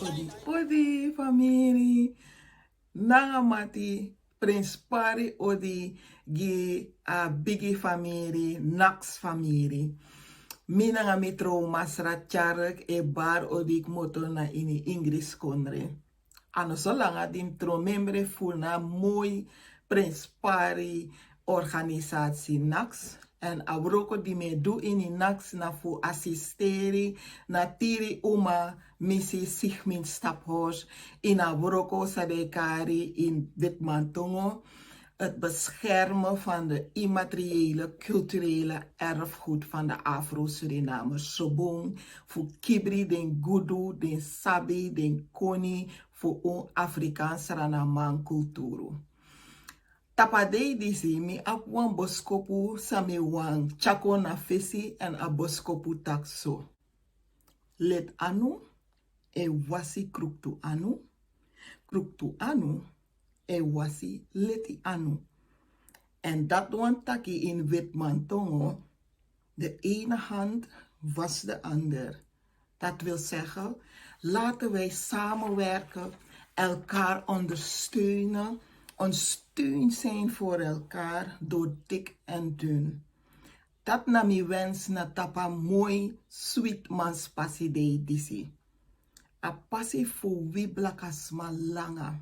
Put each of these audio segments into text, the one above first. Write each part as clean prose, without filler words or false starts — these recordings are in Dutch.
Odi, odi, familie. Nangamati, Prins Pari, odi, gi a bigi familie, Nax familie. Minanga mitro masra charek e bar odik moto na ini Ingris konre. Ano so langa dim tro membre funa mooi Prins Pari organisatie NAX. En abroko di me do ini NAX na fu assisteri na tiri uma misi Sigmund Staphos in abroko sadekari in Witmantongo. Het beschermen van de immateriële culturele erfgoed van de Afro-Surinamers. Sobong, voor Kibri, den Gudu, den Sabi, den Koni, voor on Afrikaanse Ranaman cultuur. Tapadei disi mi ap wan Boskopu sami wan chako na fesi en a Boskopu takso. Let anu e wasi kruktu anu. Kruktu anu e wasi leti anu. En dat wan taki in Witmantongo, de ene hand was de ander. Dat wil zeggen, laten wij samenwerken, elkaar ondersteunen, een steun zijn voor elkaar door dik en dun. Dat na mi wens na tapa mooi, sweet Manspasi de disi. A passie voor wie blakasma langa.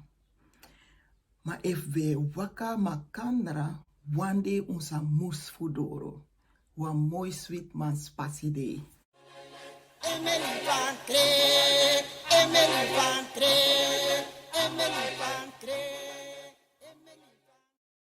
Maar if we waka makandra, one day unsa mus fudoro. Wa mooi sweet Manspasi day. Emily van Kree, Emily van Kree, Emily van Kree.